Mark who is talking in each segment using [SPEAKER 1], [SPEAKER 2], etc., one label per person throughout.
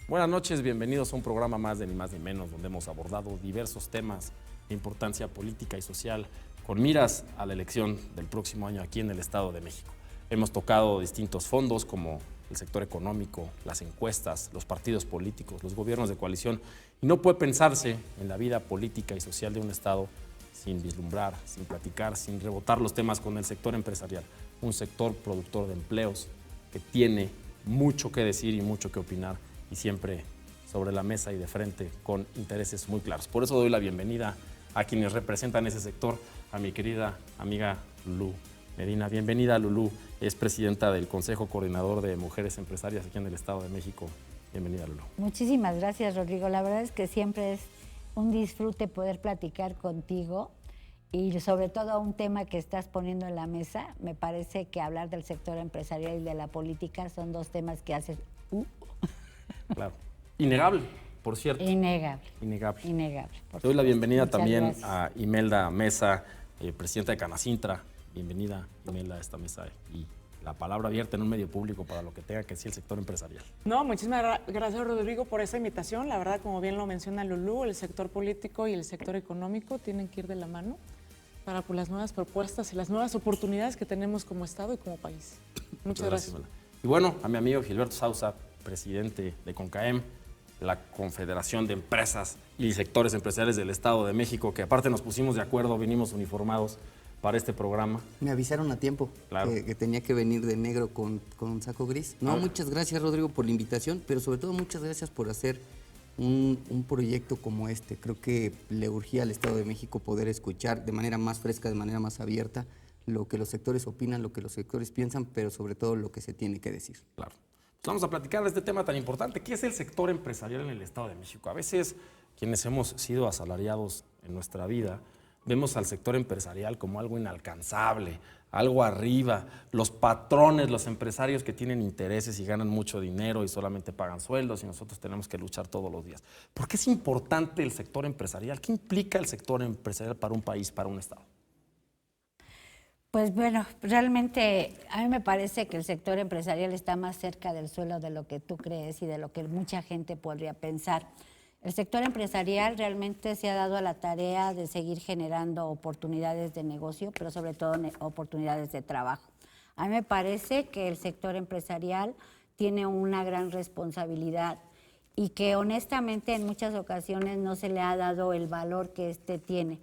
[SPEAKER 1] Buenas noches, bienvenidos a un programa más de Ni Más Ni Menos, donde hemos abordado diversos temas de importancia política y social con miras a la elección del próximo año aquí en el Estado de México. Hemos tocado distintos fondos como el sector económico, las encuestas, los partidos políticos, los gobiernos de coalición, y no puede pensarse en la vida política y social de un Estado sin vislumbrar, sin platicar, sin rebotar los temas con el sector empresarial, un sector productor de empleos que tiene mucho que decir y mucho que opinar, y siempre sobre la mesa y de frente con intereses muy claros. Por eso doy la bienvenida a quienes representan ese sector, a mi querida amiga Lulú Medina. Bienvenida, Lulú, es presidenta del Consejo Coordinador de Mujeres Empresarias aquí en el Estado de México. Bienvenida, Lulú.
[SPEAKER 2] Muchísimas gracias, Rodrigo. La verdad es que siempre es un disfrute poder platicar contigo y sobre todo un tema que estás poniendo en la mesa. Me parece que hablar del sector empresarial y de la política son dos temas que hacen...
[SPEAKER 1] Claro. Innegable, por cierto.
[SPEAKER 2] Innegable.
[SPEAKER 1] Innegable.
[SPEAKER 2] Innegable.
[SPEAKER 1] Te doy la bienvenida también
[SPEAKER 2] gracias.
[SPEAKER 1] a Imelda Mesa, presidenta de Canacintra. Bienvenida, Imelda, a esta mesa y la palabra abierta en un medio público para lo que tenga que decir el sector empresarial.
[SPEAKER 3] No, muchísimas gracias, Rodrigo, por esa invitación. La verdad, como bien lo menciona Lulú, el sector político y el sector económico tienen que ir de la mano para las nuevas propuestas y las nuevas oportunidades que tenemos como Estado y como país. Muchas gracias.
[SPEAKER 1] Y bueno, a mi amigo Gilberto Sousa, presidente de CONCAEM, la Confederación de Empresas y Sectores Empresariales del Estado de México, que aparte nos pusimos de acuerdo, vinimos uniformados para este programa.
[SPEAKER 4] Me avisaron a tiempo,
[SPEAKER 1] claro,
[SPEAKER 4] que tenía que venir de negro con un saco gris. No, muchas gracias, Rodrigo, por la invitación, pero sobre todo muchas gracias por hacer un proyecto como este. Creo que le urgía al Estado de México poder escuchar de manera más fresca, de manera más abierta, lo que los sectores opinan, lo que los sectores piensan, pero sobre todo lo que se tiene que decir.
[SPEAKER 1] Claro. Pues vamos a platicar de este tema tan importante, ¿qué es el sector empresarial en el Estado de México? A veces, quienes hemos sido asalariados en nuestra vida, vemos al sector empresarial como algo inalcanzable, algo arriba, los patrones, los empresarios que tienen intereses y ganan mucho dinero y solamente pagan sueldos y nosotros tenemos que luchar todos los días. ¿Por qué es importante el sector empresarial? ¿Qué implica el sector empresarial para un país, para un Estado?
[SPEAKER 2] Pues bueno, realmente a mí me parece que el sector empresarial está más cerca del suelo de lo que tú crees y de lo que mucha gente podría pensar. El sector empresarial realmente se ha dado a la tarea de seguir generando oportunidades de negocio, pero sobre todo oportunidades de trabajo. A mí me parece que el sector empresarial tiene una gran responsabilidad y que honestamente en muchas ocasiones no se le ha dado el valor que este tiene,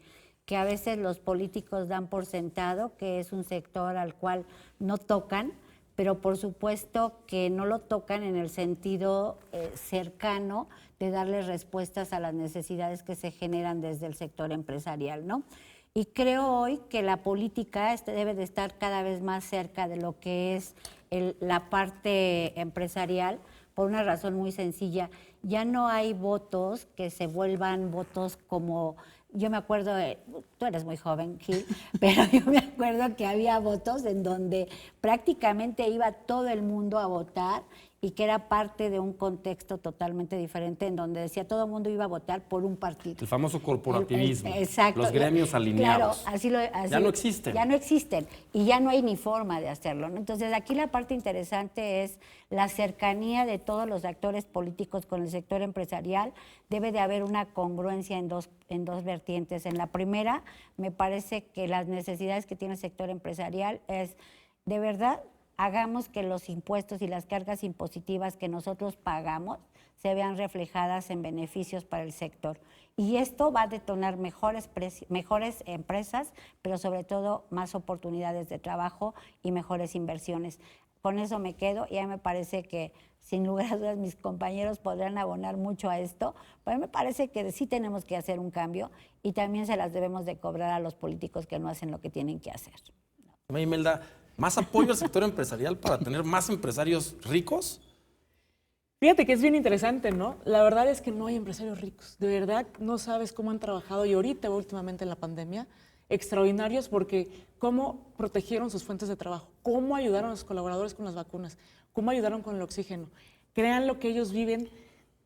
[SPEAKER 2] que a veces los políticos dan por sentado que es un sector al cual no tocan, pero por supuesto que no lo tocan en el sentido cercano de darle respuestas a las necesidades que se generan desde el sector empresarial, ¿no? Y creo hoy que la política debe de estar cada vez más cerca de lo que es la parte empresarial, por una razón muy sencilla. Ya no hay votos que se vuelvan votos como... Yo me acuerdo, tú eres muy joven, Gil, pero yo me acuerdo que había votos en donde prácticamente iba todo el mundo a votar y que era parte de un contexto totalmente diferente en donde decía todo el mundo iba a votar por un partido.
[SPEAKER 1] El famoso corporativismo,
[SPEAKER 2] exacto,
[SPEAKER 1] los gremios alineados.
[SPEAKER 2] Claro, así
[SPEAKER 1] ya no existen.
[SPEAKER 2] Ya no existen y ya no hay ni forma de hacerlo, ¿no? Entonces aquí la parte interesante es la cercanía de todos los actores políticos con el sector empresarial. Debe de haber una congruencia en dos vertientes. En la primera, me parece que las necesidades que tiene el sector empresarial es, de verdad, hagamos que los impuestos y las cargas impositivas que nosotros pagamos se vean reflejadas en beneficios para el sector. Y esto va a detonar mejores empresas, pero sobre todo más oportunidades de trabajo y mejores inversiones. Con eso me quedo y a mí me parece que, sin lugar a dudas, mis compañeros podrán abonar mucho a esto, pero a mí me parece que sí tenemos que hacer un cambio y también se las debemos de cobrar a los políticos que no hacen lo que tienen que hacer.
[SPEAKER 1] Imelda, ¿más apoyo al sector empresarial para tener más empresarios ricos?
[SPEAKER 3] Fíjate que es bien interesante, ¿no? La verdad es que no hay empresarios ricos. De verdad, no sabes cómo han trabajado y ahorita, últimamente en la pandemia, extraordinarios porque cómo protegieron sus fuentes de trabajo, cómo ayudaron a los colaboradores con las vacunas, cómo ayudaron con el oxígeno. Crean lo que ellos viven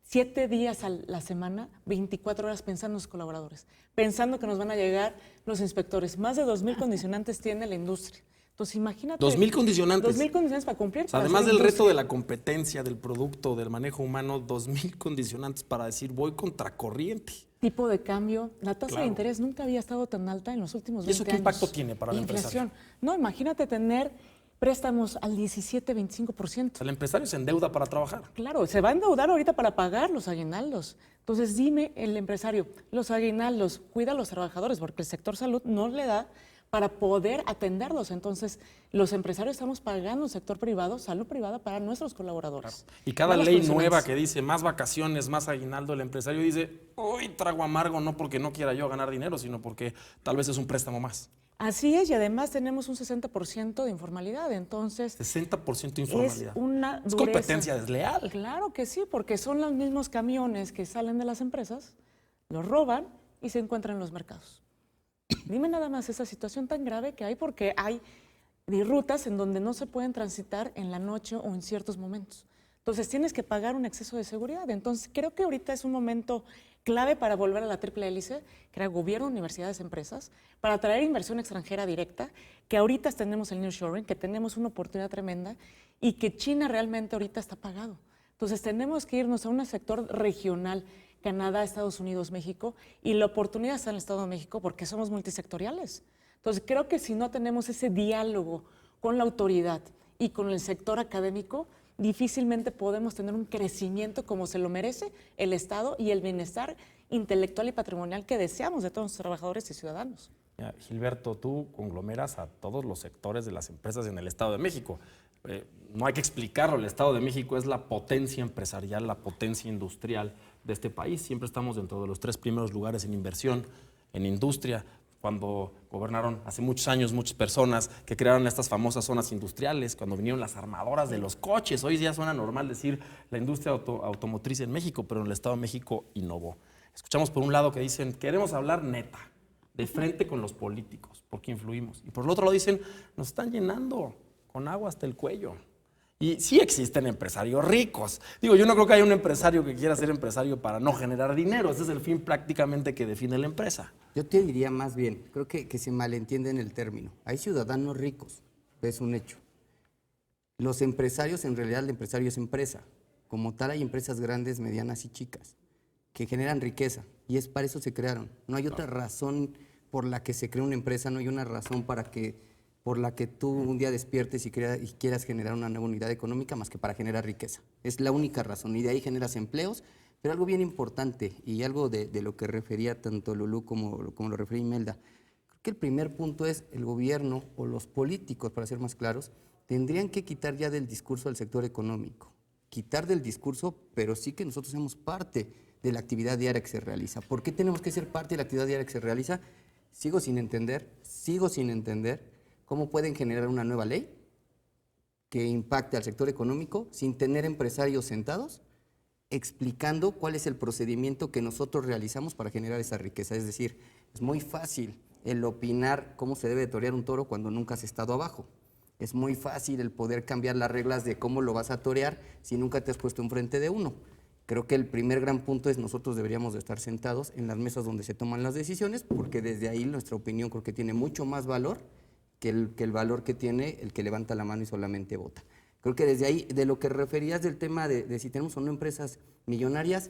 [SPEAKER 3] 7 días a la semana, 24 horas pensando en sus colaboradores, pensando que nos van a llegar los inspectores. Más de 2,000 condicionantes tiene la industria. Entonces, imagínate.
[SPEAKER 1] 2,000 condicionantes.
[SPEAKER 3] 2,000 condicionantes para cumplir.
[SPEAKER 1] O sea,
[SPEAKER 3] para
[SPEAKER 1] además
[SPEAKER 3] hacer
[SPEAKER 1] del reto
[SPEAKER 3] industria.
[SPEAKER 1] de la competencia, del producto, del manejo humano, 2,000 condicionantes para decir voy contracorriente.
[SPEAKER 3] Tipo de cambio. La tasa
[SPEAKER 1] Claro.
[SPEAKER 3] de interés nunca había estado tan alta en los últimos 20
[SPEAKER 1] ¿Y eso
[SPEAKER 3] años.
[SPEAKER 1] qué impacto tiene para el
[SPEAKER 3] Inflación. No, imagínate tener préstamos al 17-25%.
[SPEAKER 1] El empresario se endeuda para trabajar.
[SPEAKER 3] Claro, se va a endeudar ahorita para pagar los aguinaldos. Entonces, dime el empresario, los aguinaldos, cuida a los trabajadores, porque el sector salud no le da para poder atenderlos. Entonces, los empresarios estamos pagando el sector privado, salud privada, para nuestros colaboradores.
[SPEAKER 1] Y cada
[SPEAKER 3] Para los
[SPEAKER 1] ley
[SPEAKER 3] profesionales.
[SPEAKER 1] nueva que dice más vacaciones, más aguinaldo, el empresario dice, uy, trago amargo, no porque no quiera yo ganar dinero, sino porque tal vez es un préstamo más.
[SPEAKER 3] Así es, y además tenemos un 60% de informalidad. Entonces,
[SPEAKER 1] 60% de
[SPEAKER 3] es
[SPEAKER 1] informalidad.
[SPEAKER 3] una
[SPEAKER 1] Es
[SPEAKER 3] dureza.
[SPEAKER 1] competencia desleal.
[SPEAKER 3] Claro que sí, porque son los mismos camiones que salen de las empresas, los roban y se encuentran en los mercados. Dime nada más esa situación tan grave que hay, porque hay rutas en donde no se pueden transitar en la noche o en ciertos momentos. Entonces tienes que pagar un exceso de seguridad. Entonces creo que ahorita es un momento clave para volver a la triple hélice, que era gobierno, universidades, empresas, para traer inversión extranjera directa, que ahorita tenemos el nearshoring, que tenemos una oportunidad tremenda y que China realmente ahorita está pagado. Entonces tenemos que irnos a un sector regional, Canadá, Estados Unidos, México, y la oportunidad está en el Estado de México porque somos multisectoriales. Entonces creo que si no tenemos ese diálogo con la autoridad y con el sector académico, difícilmente podemos tener un crecimiento como se lo merece el Estado y el bienestar intelectual y patrimonial que deseamos de todos los trabajadores y ciudadanos.
[SPEAKER 1] Mira, Gilberto, tú conglomeras a todos los sectores de las empresas en el Estado de México. No hay que explicarlo, el Estado de México es la potencia empresarial, la potencia industrial de este país. Siempre estamos dentro de los 3 primeros lugares en inversión, en industria. Cuando gobernaron hace muchos años muchas personas que crearon estas famosas zonas industriales, cuando vinieron las armadoras de los coches. Hoy ya suena normal decir la industria automotriz en México, pero en el Estado de México innovó. Escuchamos por un lado que dicen, queremos hablar neta, de frente con los políticos, porque influimos. Y por el otro lado dicen, nos están llenando con agua hasta el cuello. Y sí existen empresarios ricos. Digo, yo no creo que haya un empresario que quiera ser empresario para no generar dinero. Ese es el fin prácticamente que define la empresa.
[SPEAKER 4] Yo te diría más bien, creo que se malentiende en el término. Hay ciudadanos ricos, es un hecho. Los empresarios, en realidad el empresario es empresa. Como tal hay empresas grandes, medianas y chicas que generan riqueza y es para eso se crearon. No hay otra razón por la que se crea una empresa, no hay una razón por la que tú un día despiertes y quieras generar una nueva unidad económica más que para generar riqueza. Es la única razón y de ahí generas empleos. Pero algo bien importante y algo de lo que refería tanto Lulú como lo refería Imelda, creo que el primer punto es el gobierno o los políticos, para ser más claros, tendrían que quitar ya del discurso al sector económico. Quitar del discurso, pero sí que nosotros seamos parte de la actividad diaria que se realiza. ¿Por qué tenemos que ser parte de la actividad diaria que se realiza? Sigo sin entender cómo pueden generar una nueva ley que impacte al sector económico sin tener empresarios sentados explicando cuál es el procedimiento que nosotros realizamos para generar esa riqueza. Es decir, es muy fácil el opinar cómo se debe torear un toro cuando nunca has estado abajo. Es muy fácil el poder cambiar las reglas de cómo lo vas a torear si nunca te has puesto enfrente de uno. Creo que el primer gran punto es nosotros deberíamos de estar sentados en las mesas donde se toman las decisiones, porque desde ahí nuestra opinión creo que tiene mucho más valor que el valor que tiene el que levanta la mano y solamente vota. Creo que desde ahí, de lo que referías del tema de si tenemos o no empresas millonarias,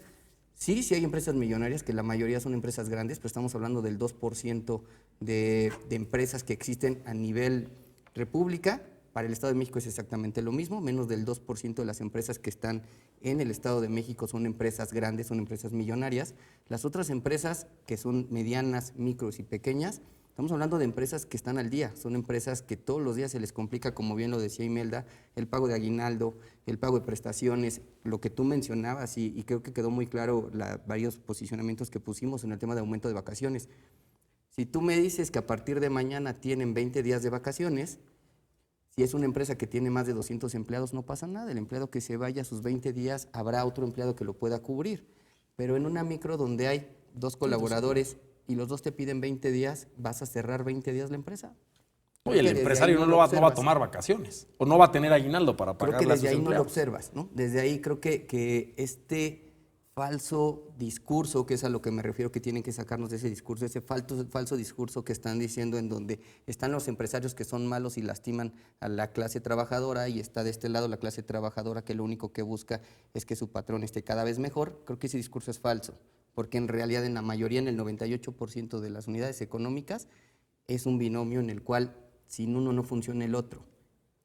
[SPEAKER 4] sí hay empresas millonarias, que la mayoría son empresas grandes, pero estamos hablando del 2% de empresas que existen a nivel república. Para el Estado de México es exactamente lo mismo, menos del 2% de las empresas que están en el Estado de México son empresas grandes, son empresas millonarias. Las otras empresas que son medianas, micros y pequeñas, estamos hablando de empresas que están al día, son empresas que todos los días se les complica, como bien lo decía Imelda, el pago de aguinaldo, el pago de prestaciones, lo que tú mencionabas y creo que quedó muy claro varios posicionamientos que pusimos en el tema de aumento de vacaciones. Si tú me dices que a partir de mañana tienen 20 días de vacaciones, si es una empresa que tiene más de 200 empleados, no pasa nada. El empleado que se vaya a sus 20 días, habrá otro empleado que lo pueda cubrir. Pero en una micro donde hay 2 colaboradores y los 2 te piden 20 días, ¿vas a cerrar 20 días la empresa?
[SPEAKER 1] Oye, el empresario no va a tomar vacaciones o no va a tener aguinaldo para pagarle a sus empleados.
[SPEAKER 4] Creo que desde ahí no lo observas, ¿no? Desde ahí creo que este falso discurso, que es a lo que me refiero, que tienen que sacarnos de ese discurso, ese falso discurso que están diciendo, en donde están los empresarios que son malos y lastiman a la clase trabajadora, y está de este lado la clase trabajadora que lo único que busca es que su patrón esté cada vez mejor. Creo que ese discurso es falso, porque en realidad en la mayoría, en el 98% de las unidades económicas, es un binomio en el cual sin uno no funciona el otro.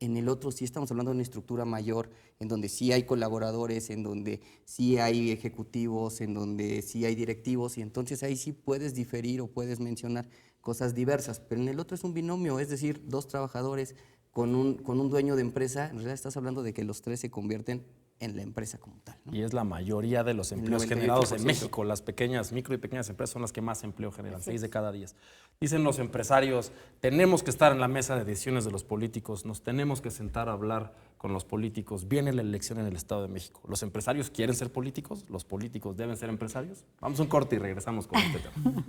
[SPEAKER 4] En el otro sí estamos hablando de una estructura mayor, en donde sí hay colaboradores, en donde sí hay ejecutivos, en donde sí hay directivos, y entonces ahí sí puedes diferir o puedes mencionar cosas diversas. Pero en el otro es un binomio, es decir, dos trabajadores con un dueño de empresa. En realidad estás hablando de que los tres se convierten en la empresa como tal, ¿no?
[SPEAKER 1] Y es la mayoría de los empleos generados en México. Las pequeñas, micro y pequeñas empresas son las que más empleo generan, 6 de cada 10. Dicen los empresarios, tenemos que estar en la mesa de decisiones de los políticos, nos tenemos que sentar a hablar con los políticos. Viene la elección en el Estado de México. ¿Los empresarios quieren ser políticos? ¿Los políticos deben ser empresarios? Vamos a un corte y regresamos con este tema.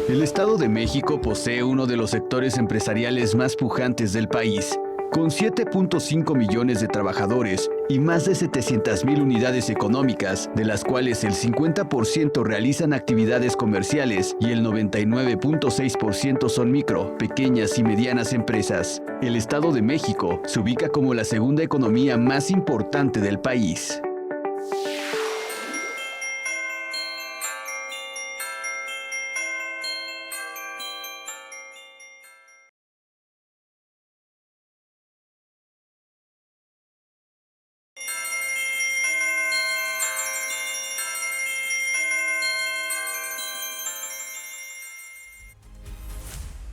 [SPEAKER 5] El Estado de México posee uno de los sectores empresariales más pujantes del país, con 7.5 millones de trabajadores y más de 700,000 unidades económicas, de las cuales el 50% realizan actividades comerciales y el 99.6% son micro, pequeñas y medianas empresas. El Estado de México se ubica como la segunda economía más importante del país.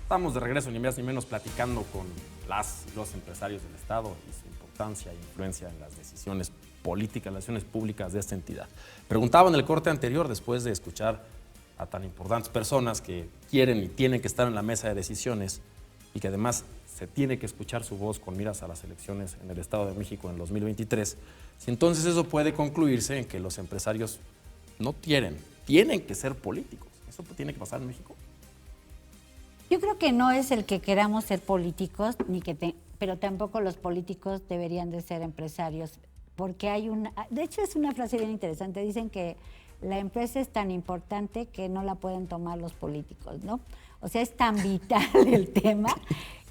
[SPEAKER 1] Estamos de regreso, ni más ni menos, platicando con los empresarios del Estado y su importancia e influencia en las decisiones políticas, las decisiones públicas de esta entidad. Preguntaba en el corte anterior, después de escuchar a tan importantes personas que quieren y tienen que estar en la mesa de decisiones y que además se tiene que escuchar su voz con miras a las elecciones en el Estado de México en el 2023, si entonces eso puede concluirse en que los empresarios no tienen que ser políticos. ¿Eso tiene que pasar en México?
[SPEAKER 2] Yo creo que no es el que queramos ser políticos, pero tampoco los políticos deberían de ser empresarios, porque de hecho es una frase bien interesante, dicen que la empresa es tan importante que no la pueden tomar los políticos, ¿no? O sea, es tan vital el tema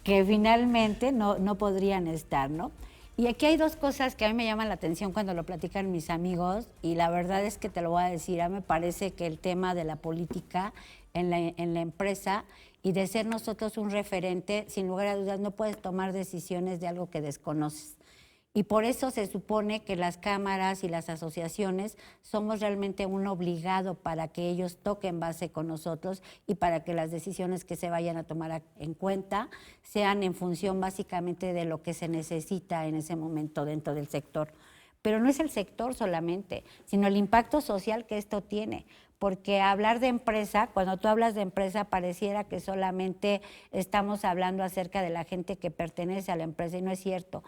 [SPEAKER 2] que finalmente no podrían estar, ¿no? Y aquí hay dos cosas que a mí me llaman la atención cuando lo platican mis amigos, y la verdad es que te lo voy a decir, a mí me parece que el tema de la política en la empresa y de ser nosotros un referente, sin lugar a dudas, no puedes tomar decisiones de algo que desconoces. Y por eso se supone que las cámaras y las asociaciones somos realmente un obligado para que ellos toquen base con nosotros y para que las decisiones que se vayan a tomar en cuenta sean en función básicamente de lo que se necesita en ese momento dentro del sector. Pero no es el sector solamente, sino el impacto social que esto tiene. Porque hablar de empresa, cuando tú hablas de empresa, pareciera que solamente estamos hablando acerca de la gente que pertenece a la empresa, y no es cierto.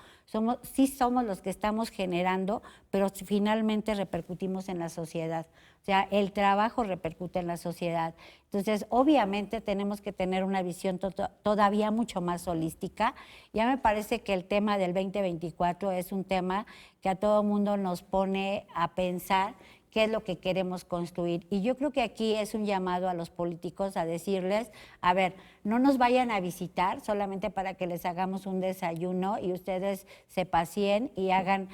[SPEAKER 2] Sí somos los que estamos generando, pero finalmente repercutimos en la sociedad. O sea, el trabajo repercute en la sociedad. Entonces, obviamente tenemos que tener una visión todavía mucho más holística. Ya me parece que el tema del 2024 es un tema que a todo mundo nos pone a pensar qué es lo que queremos construir. Y yo creo que aquí es un llamado a los políticos a decirles, a ver, no nos vayan a visitar solamente para que les hagamos un desayuno y ustedes se paseen y hagan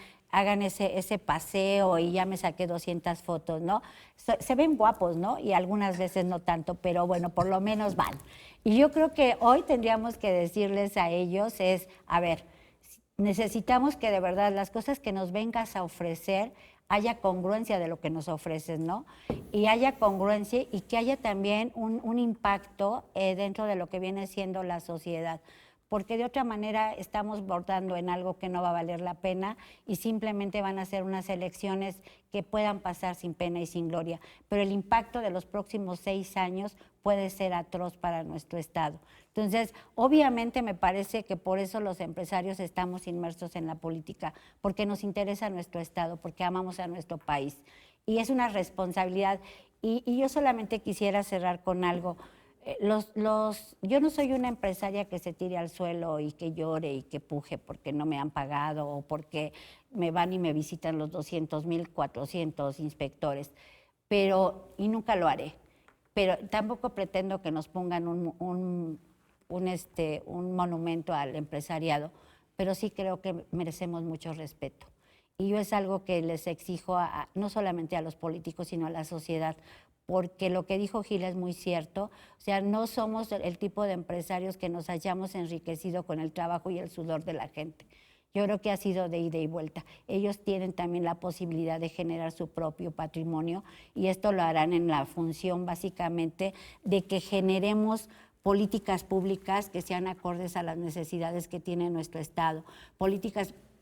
[SPEAKER 2] ese paseo y ya me saqué 200 fotos, ¿no? Se ven guapos, ¿no? Y algunas veces no tanto, pero bueno, por lo menos van. Y yo creo que hoy tendríamos que decirles a ellos a ver, necesitamos que de verdad las cosas que nos vengas a ofrecer haya congruencia de lo que nos ofreces, ¿no? Y haya congruencia y que haya también un impacto dentro de lo que viene siendo la sociedad. Porque de otra manera estamos bordando en algo que no va a valer la pena y simplemente van a ser unas elecciones que puedan pasar sin pena y sin gloria. Pero el impacto de los próximos 6 años puede ser atroz para nuestro Estado. Entonces, obviamente me parece que por eso los empresarios estamos inmersos en la política, porque nos interesa nuestro Estado, porque amamos a nuestro país. y es una responsabilidad. Y yo solamente quisiera cerrar con algo. Yo no soy una empresaria que se tire al suelo y que llore y que puje porque no me han pagado o porque me van y me visitan los 200,000, 400 inspectores, y nunca lo haré. Pero tampoco pretendo que nos pongan un monumento al empresariado, pero sí creo que merecemos mucho respeto. Y yo es algo que les exijo no solamente a los políticos, sino a la sociedad, porque lo que dijo Gil es muy cierto. O sea, no somos el tipo de empresarios que nos hayamos enriquecido con el trabajo y el sudor de la gente. Yo creo que ha sido de ida y vuelta. Ellos tienen también la posibilidad de generar su propio patrimonio y esto lo harán en la función básicamente de que generemos políticas públicas que sean acordes a las necesidades que tiene nuestro Estado.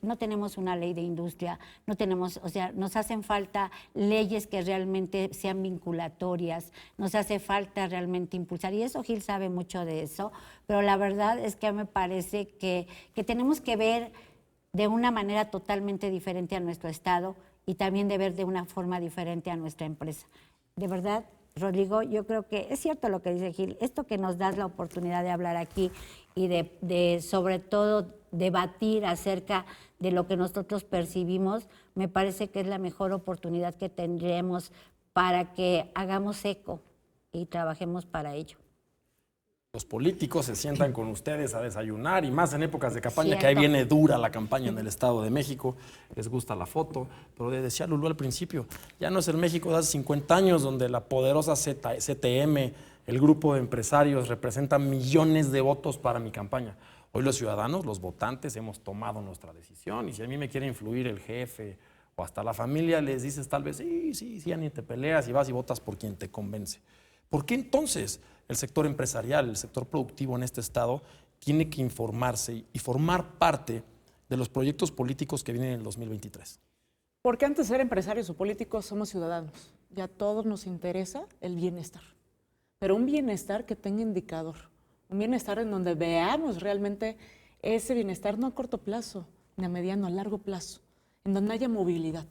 [SPEAKER 2] No tenemos una ley de industria, nos hacen falta leyes que realmente sean vinculatorias, nos hace falta realmente impulsar, y eso Gil sabe mucho de eso, pero la verdad es que me parece que tenemos que ver de una manera totalmente diferente a nuestro Estado y también de ver de una forma diferente a nuestra empresa. De verdad, Rodrigo, yo creo que es cierto lo que dice Gil, esto que nos das la oportunidad de hablar aquí y de sobre todo debatir acerca de lo que nosotros percibimos, me parece que es la mejor oportunidad que tendremos para que hagamos eco y trabajemos para ello.
[SPEAKER 1] Los políticos se sientan con ustedes a desayunar y más en épocas de campaña,
[SPEAKER 2] Cierto.
[SPEAKER 1] que ahí viene dura la campaña en el Estado de México, les gusta la foto, pero decía Lulú al principio, ya no es el México de hace 50 años donde la poderosa CTM, el grupo de empresarios, representa millones de votos para mi campaña. Hoy los ciudadanos, los votantes, hemos tomado nuestra decisión y si a mí me quiere influir el jefe o hasta la familia, les dices tal vez, sí, ya ni te peleas y vas y votas por quien te convence. ¿Por qué entonces el sector empresarial, el sector productivo en este estado tiene que informarse y formar parte de los proyectos políticos que vienen en el 2023?
[SPEAKER 3] Porque antes de ser empresarios o políticos somos ciudadanos. Ya a todos nos interesa el bienestar, pero un bienestar que tenga indicador, un bienestar en donde veamos realmente ese bienestar no a corto plazo, ni a mediano, a largo plazo, en donde haya movilidad.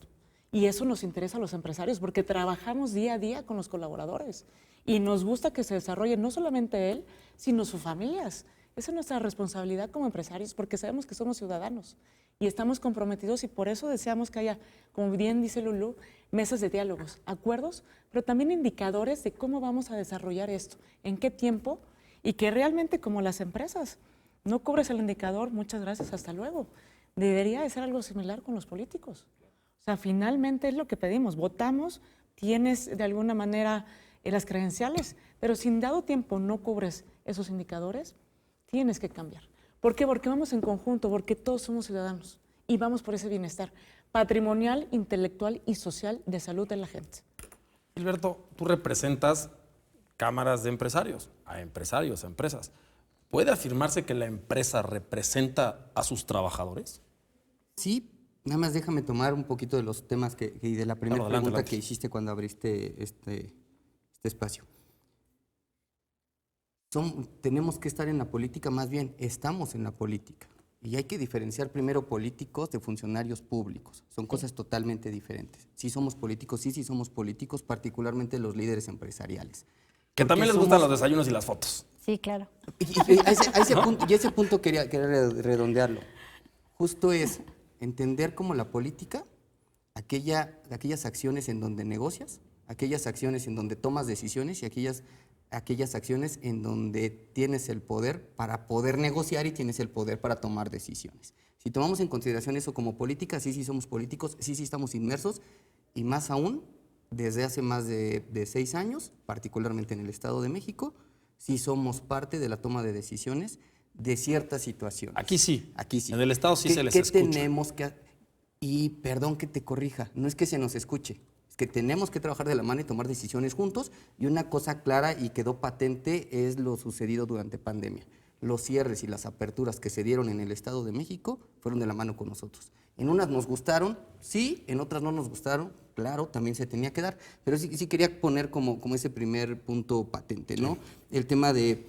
[SPEAKER 3] Y eso nos interesa a los empresarios porque trabajamos día a día con los colaboradores y nos gusta que se desarrolle no solamente él, sino sus familias. Esa es nuestra responsabilidad como empresarios porque sabemos que somos ciudadanos y estamos comprometidos y por eso deseamos que haya, como bien dice Lulú, mesas de diálogos, acuerdos, pero también indicadores de cómo vamos a desarrollar esto, en qué tiempo y que realmente como las empresas no cubres el indicador, muchas gracias, hasta luego. Debería de ser algo similar con los políticos. O sea, finalmente es lo que pedimos, votamos, tienes de alguna manera las credenciales, pero si en dado tiempo no cubres esos indicadores, tienes que cambiar. ¿Por qué? Porque vamos en conjunto, porque todos somos ciudadanos y vamos por ese bienestar patrimonial, intelectual y social de salud de la gente.
[SPEAKER 1] Gilberto, tú representas cámaras de empresarios, a empresas. ¿Puede afirmarse que la empresa representa a sus trabajadores?
[SPEAKER 4] Sí, nada más déjame tomar un poquito de los temas y de la primera pregunta que hiciste cuando abriste este espacio. Tenemos que estar en la política, más bien estamos en la política. Y hay que diferenciar primero políticos de funcionarios públicos. Son cosas totalmente diferentes. Sí somos políticos, particularmente los líderes empresariales.
[SPEAKER 1] Que también les gustan los desayunos y las fotos.
[SPEAKER 2] Sí, claro.
[SPEAKER 4] Y ese punto quería redondearlo. Justo es entender como la política, aquellas acciones en donde negocias, aquellas acciones en donde tomas decisiones y aquellas acciones en donde tienes el poder para poder negociar y tienes el poder para tomar decisiones. Si tomamos en consideración eso como política, sí somos políticos, sí estamos inmersos y más aún desde hace más de 6 años, particularmente en el Estado de México, sí somos parte de la toma de decisiones de ciertas situaciones.
[SPEAKER 1] Aquí sí.
[SPEAKER 4] Aquí sí.
[SPEAKER 1] En el Estado sí se les escucha.
[SPEAKER 4] ¿Qué tenemos que hacer? Y perdón que te corrija, no es que se nos escuche, es que tenemos que trabajar de la mano y tomar decisiones juntos. Y una cosa clara y quedó patente es lo sucedido durante pandemia. Los cierres y las aperturas que se dieron en el Estado de México fueron de la mano con nosotros. En unas nos gustaron, sí, en otras no nos gustaron, claro, también se tenía que dar. Pero sí quería poner como ese primer punto patente, ¿no? Sí. El tema de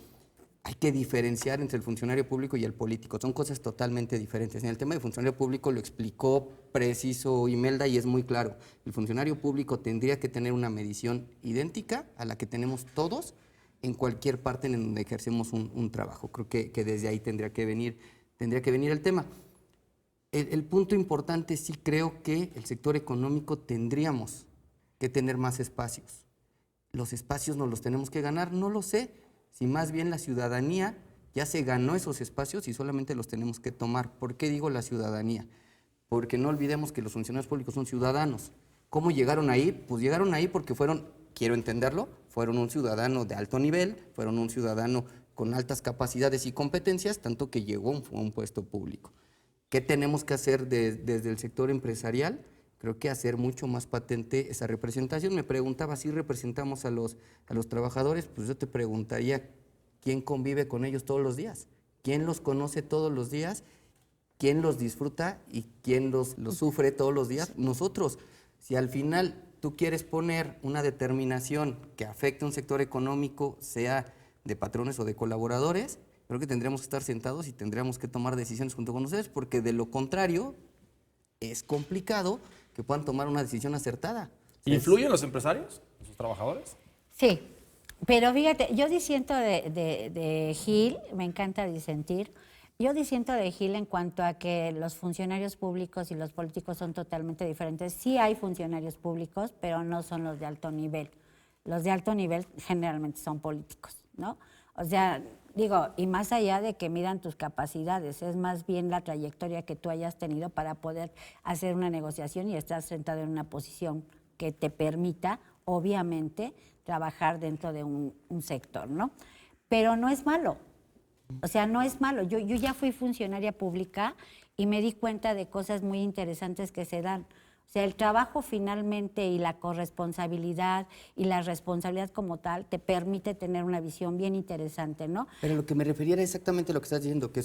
[SPEAKER 4] hay que diferenciar entre el funcionario público y el político. Son cosas totalmente diferentes. En el tema de funcionario público lo explicó preciso Imelda y es muy claro. El funcionario público tendría que tener una medición idéntica a la que tenemos todos en cualquier parte en donde ejercemos un trabajo. Creo que desde ahí tendría que venir el tema. El punto importante, sí creo que el sector económico tendríamos que tener más espacios. Los espacios nos los tenemos que ganar, no lo sé. Si más bien la ciudadanía ya se ganó esos espacios y solamente los tenemos que tomar. ¿Por qué digo la ciudadanía? Porque no olvidemos que los funcionarios públicos son ciudadanos. ¿Cómo llegaron ahí? Pues llegaron ahí porque fueron, quiero entenderlo, fueron un ciudadano de alto nivel, fueron un ciudadano con altas capacidades y competencias, tanto que llegó a un puesto público. ¿Qué tenemos que hacer desde el sector empresarial? Creo que hacer mucho más patente esa representación. Me preguntaba si representamos a los trabajadores, pues yo te preguntaría, ¿quién convive con ellos todos los días? ¿Quién los conoce todos los días? ¿Quién los disfruta y quién los sufre todos los días? Nosotros. Si al final tú quieres poner una determinación que afecte a un sector económico, sea de patrones o de colaboradores, creo que tendríamos que estar sentados y tendríamos que tomar decisiones junto con ustedes, porque de lo contrario es complicado que puedan tomar una decisión acertada.
[SPEAKER 1] ¿Influyen los empresarios, sus trabajadores?
[SPEAKER 2] Sí, pero fíjate, yo disiento de Gil, me encanta disentir, yo disiento de Gil en cuanto a que los funcionarios públicos y los políticos son totalmente diferentes. Sí hay funcionarios públicos, pero no son los de alto nivel. Los de alto nivel generalmente son políticos, ¿no? O sea, digo, y más allá de que midan tus capacidades, es más bien la trayectoria que tú hayas tenido para poder hacer una negociación y estar sentado en una posición que te permita, obviamente, trabajar dentro de un sector, ¿no? Pero no es malo, o sea, no es malo. Yo ya fui funcionaria pública y me di cuenta de cosas muy interesantes que se dan. O sea, el trabajo finalmente y la corresponsabilidad y la responsabilidad como tal te permite tener una visión bien interesante, ¿no?
[SPEAKER 4] Pero lo que me refería era exactamente lo que estás diciendo, que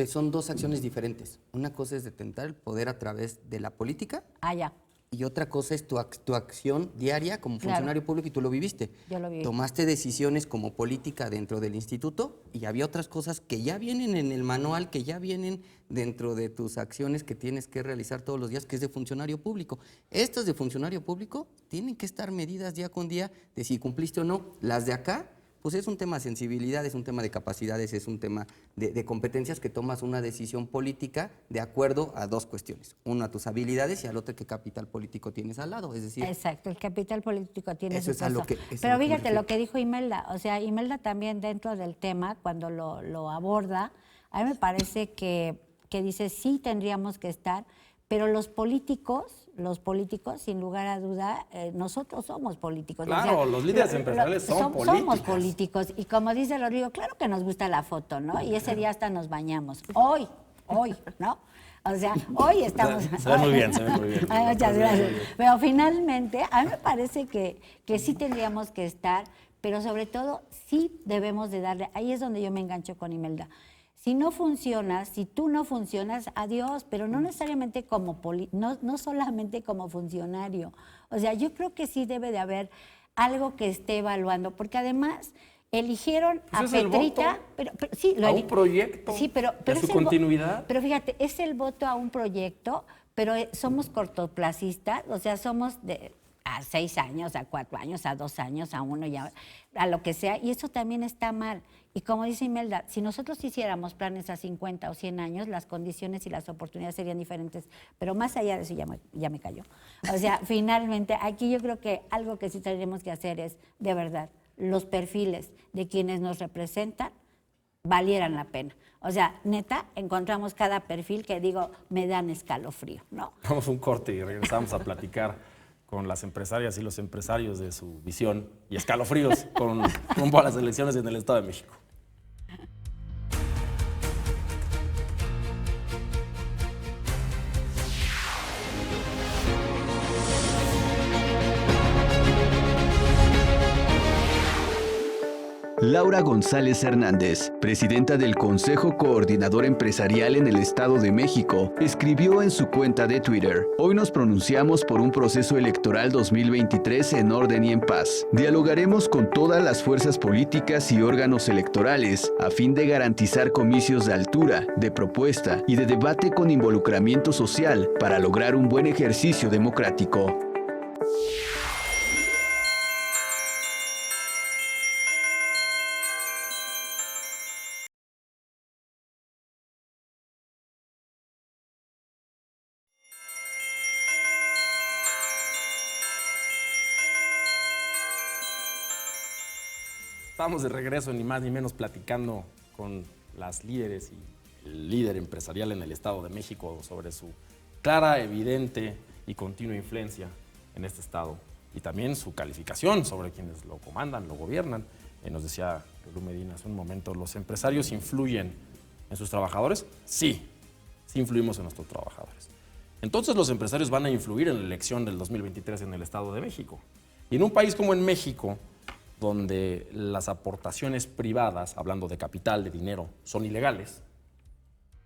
[SPEAKER 4] son dos acciones diferentes. Una cosa es detentar el poder a través de la política.
[SPEAKER 2] Ah, ya.
[SPEAKER 4] Y otra cosa es tu acción diaria como funcionario público y tú lo viviste.
[SPEAKER 2] Yo lo viví.
[SPEAKER 4] Tomaste decisiones como política dentro del instituto y había otras cosas que ya vienen en el manual, que ya vienen dentro de tus acciones que tienes que realizar todos los días, que es de funcionario público. Estas de funcionario público tienen que estar medidas día con día de si cumpliste o no. Las de acá, pues es un tema de sensibilidad, es un tema de capacidades, es un tema de competencias que tomas una decisión política de acuerdo a dos cuestiones. Uno, a tus habilidades y al otro, qué capital político tienes al lado. Es decir,
[SPEAKER 2] exacto, el capital político tiene
[SPEAKER 4] eso
[SPEAKER 2] su
[SPEAKER 4] es a lo
[SPEAKER 2] peso.
[SPEAKER 4] que
[SPEAKER 2] Pero
[SPEAKER 4] me
[SPEAKER 2] fíjate
[SPEAKER 4] refiero.
[SPEAKER 2] lo que dijo Imelda, o sea, Imelda también dentro del tema, cuando lo aborda, a mí me parece que dice sí tendríamos que estar, pero los políticos, sin lugar a duda, nosotros somos políticos.
[SPEAKER 1] Claro, los líderes empresariales son políticos.
[SPEAKER 2] Somos políticos. Y como dice Rodrigo, claro que nos gusta la foto, ¿no? Y ese día hasta nos bañamos. Hoy, ¿no? O sea, hoy estamos...
[SPEAKER 1] Se ve muy bien, se ve muy bien.
[SPEAKER 2] Ay, muchas gracias. Pero finalmente, a mí me parece que sí tendríamos que estar, pero sobre todo sí debemos de darle... Ahí es donde yo me engancho con Imelda. Si no funcionas, si tú no funcionas, adiós, pero no necesariamente como no solamente como funcionario. O sea, yo creo que sí debe de haber algo que esté evaluando, porque además eligieron a
[SPEAKER 1] Pues es el
[SPEAKER 2] Petrita,
[SPEAKER 1] voto
[SPEAKER 2] pero sí,
[SPEAKER 1] a un proyecto,
[SPEAKER 2] sí, pero
[SPEAKER 1] a
[SPEAKER 2] es
[SPEAKER 1] su
[SPEAKER 2] el
[SPEAKER 1] continuidad.
[SPEAKER 2] pero fíjate, es el voto a un proyecto, pero somos cortoplacistas, o sea, somos a 6 años, a 4 años, a 2 años, a 1, ya, a lo que sea, y eso también está mal. Y como dice Imelda, si nosotros hiciéramos planes a 50 o 100 años, las condiciones y las oportunidades serían diferentes. Pero más allá de eso, ya me cayó. O sea, finalmente, aquí yo creo que algo que sí tendríamos que hacer es, de verdad, los perfiles de quienes nos representan valieran la pena. O sea, neta, encontramos cada perfil que digo, me dan escalofrío, ¿no?
[SPEAKER 1] Vamos a un corte y regresamos a platicar con las empresarias y los empresarios de su visión y escalofríos con rumbo a las elecciones en el Estado de México.
[SPEAKER 5] Laura González Hernández, presidenta del Consejo Coordinador Empresarial en el Estado de México, escribió en su cuenta de Twitter: "Hoy nos pronunciamos por un proceso electoral 2023 en orden y en paz. Dialogaremos con todas las fuerzas políticas y órganos electorales a fin de garantizar comicios de altura, de propuesta y de debate con involucramiento social para lograr un buen ejercicio democrático".
[SPEAKER 1] Estamos de regreso, ni más ni menos, platicando con las líderes y el líder empresarial en el Estado de México sobre su clara, evidente y continua influencia en este Estado y también su calificación sobre quienes lo comandan, lo gobiernan. Nos decía Lulú Medina hace un momento, ¿los empresarios influyen en sus trabajadores? Sí, sí influimos en nuestros trabajadores. Entonces los empresarios van a influir en la elección del 2023 en el Estado de México. Y en un país como en México, donde las aportaciones privadas, hablando de capital, de dinero, son ilegales,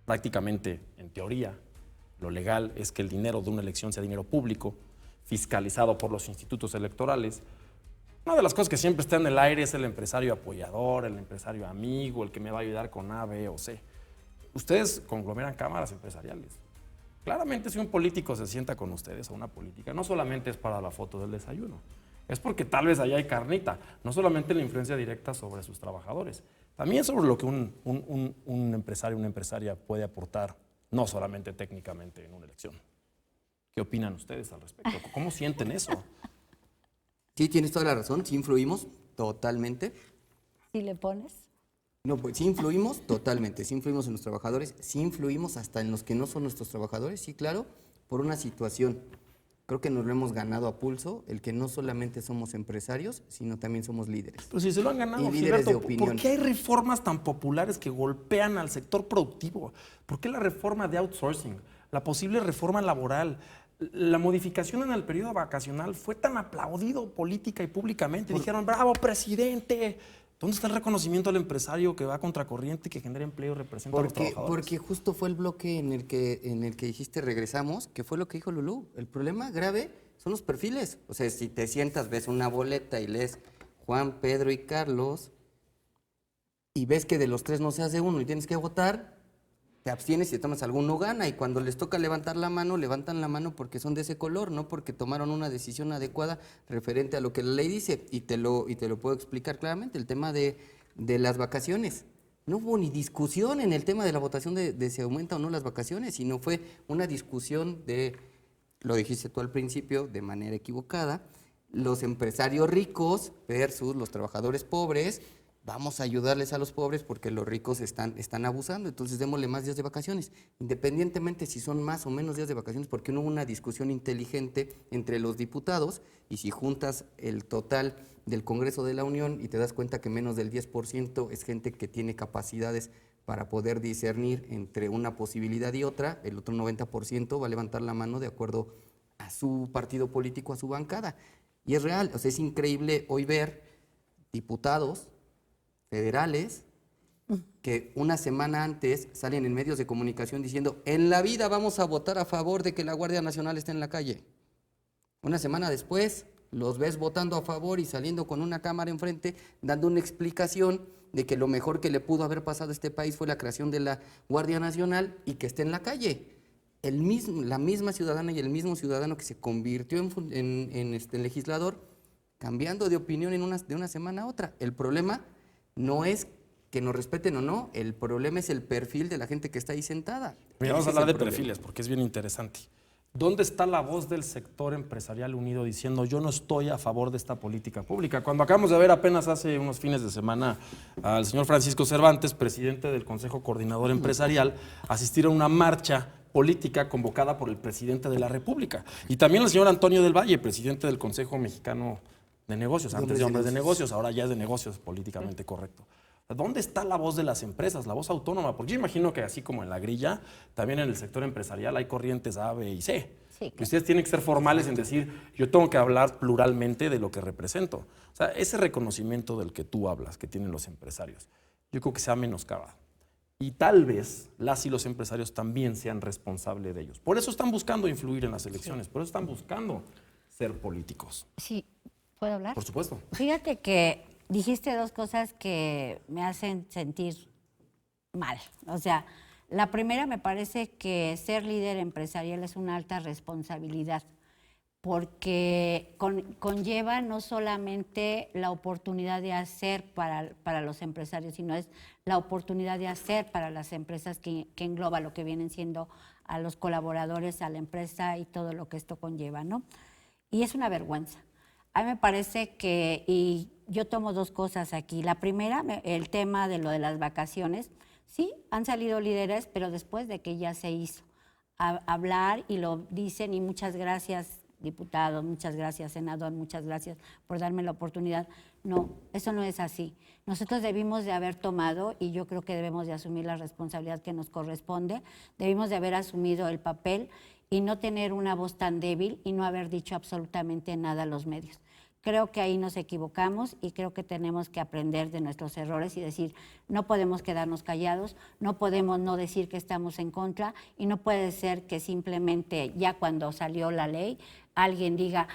[SPEAKER 1] prácticamente, en teoría, lo legal es que el dinero de una elección sea dinero público, fiscalizado por los institutos electorales. Una de las cosas que siempre está en el aire es el empresario apoyador, el empresario amigo, el que me va a ayudar con A, B o C. Ustedes conglomeran cámaras empresariales. Claramente, si un político se sienta con ustedes a una política, no solamente es para la foto del desayuno, es porque tal vez allá hay carnita, no solamente la influencia directa sobre sus trabajadores, también sobre lo que un empresario, una empresaria puede aportar, no solamente técnicamente en una elección. ¿Qué opinan ustedes al respecto? ¿Cómo sienten eso?
[SPEAKER 4] Sí, tienes toda la razón, sí influimos totalmente.
[SPEAKER 2] ¿Sí le pones?
[SPEAKER 4] No, pues sí influimos totalmente, sí influimos en los trabajadores, sí influimos hasta en los que no son nuestros trabajadores, sí, claro, por una situación. Creo que nos lo hemos ganado a pulso, el que no solamente somos empresarios, sino también somos líderes.
[SPEAKER 1] Pero si se lo han ganado,
[SPEAKER 4] Y líderes de opinión.
[SPEAKER 1] ¿Por qué hay reformas tan populares que golpean al sector productivo? ¿Por qué la reforma de outsourcing, la posible reforma laboral, la modificación en el periodo vacacional fue tan aplaudido política y públicamente? Dijeron, bravo, presidente. ¿Dónde está el reconocimiento al empresario que va contracorriente, que genera empleo y representa a los trabajadores?
[SPEAKER 4] Porque justo fue el bloque en el que dijiste regresamos, que fue lo que dijo Lulú. El problema grave son los perfiles. O sea, si te sientas, ves una boleta y lees Juan, Pedro y Carlos, y ves que de los tres no se hace uno y tienes que votar, te abstienes y te tomas alguno gana. Y cuando les toca levantar la mano, levantan la mano porque son de ese color, no porque tomaron una decisión adecuada referente a lo que la ley dice. Y te lo puedo explicar claramente. El tema de las vacaciones. No hubo ni discusión en el tema de la votación de si aumenta o no las vacaciones, sino fue una discusión de, lo dijiste tú al principio, de manera equivocada, los empresarios ricos versus los trabajadores pobres. Vamos a ayudarles a los pobres porque los ricos están abusando, entonces démosle más días de vacaciones, independientemente si son más o menos días de vacaciones, porque no hubo una discusión inteligente entre los diputados, y si juntas el total del Congreso de la Unión y te das cuenta que menos del 10% es gente que tiene capacidades para poder discernir entre una posibilidad y otra, el otro 90% va a levantar la mano de acuerdo a su partido político, a su bancada. Y es real, o sea, es increíble hoy ver diputados federales que una semana antes salen en medios de comunicación diciendo, en la vida vamos a votar a favor de que la Guardia Nacional esté en la calle. Una semana después los ves votando a favor y saliendo con una cámara enfrente dando una explicación de que lo mejor que le pudo haber pasado a este país fue la creación de la Guardia Nacional y que esté en la calle. La misma ciudadana y el mismo ciudadano que se convirtió en legislador, cambiando de opinión de una semana a otra. El problema no es que nos respeten o no, el problema es el perfil de la gente que está ahí sentada.
[SPEAKER 1] Mira, vamos a hablar de perfiles porque es bien interesante. ¿Dónde está la voz del sector empresarial unido diciendo yo no estoy a favor de esta política pública? Cuando acabamos de ver apenas hace unos fines de semana al señor Francisco Cervantes, presidente del Consejo Coordinador Empresarial, asistir a una marcha política convocada por el presidente de la República. Y también el señor Antonio del Valle, presidente del Consejo Mexicano de Negocios, antes de Hombres de Negocios, ahora ya es de negocios políticamente correcto. ¿Dónde está la voz de las empresas, la voz autónoma? Porque yo imagino que así como en la grilla, también en el sector empresarial hay corrientes A, B y C.
[SPEAKER 2] Sí,
[SPEAKER 1] Que
[SPEAKER 2] claro.
[SPEAKER 1] ustedes tienen que ser formales en decir, yo tengo que hablar pluralmente de lo que represento. O sea, ese reconocimiento del que tú hablas, que tienen los empresarios, yo creo que se ha menoscabado. Y tal vez las y los empresarios también sean responsables de ellos. Por eso están buscando influir en las elecciones, por eso están buscando ser políticos.
[SPEAKER 2] Sí, ¿puedo hablar?
[SPEAKER 1] Por supuesto.
[SPEAKER 2] Fíjate que dijiste dos cosas que me hacen sentir mal. O sea, la primera, me parece que ser líder empresarial es una alta responsabilidad, porque conlleva no solamente la oportunidad de hacer para los empresarios, sino es la oportunidad de hacer para las empresas que engloba lo que vienen siendo a los colaboradores, a la empresa y todo lo que esto conlleva, ¿no? Y es una vergüenza. A mí me parece que, y yo tomo dos cosas aquí. La primera, el tema de lo de las vacaciones. Sí, han salido líderes, pero después de que ya se hizo. Hablar y lo dicen, y muchas gracias, diputado, muchas gracias, senador, muchas gracias por darme la oportunidad. No, eso no es así. Nosotros debimos de haber tomado, y yo creo que debemos de asumir la responsabilidad que nos corresponde, debimos de haber asumido el papel y no tener una voz tan débil y no haber dicho absolutamente nada a los medios. Creo que ahí nos equivocamos y creo que tenemos que aprender de nuestros errores y decir, no podemos quedarnos callados, no podemos no decir que estamos en contra, y no puede ser que simplemente ya cuando salió la ley alguien diga,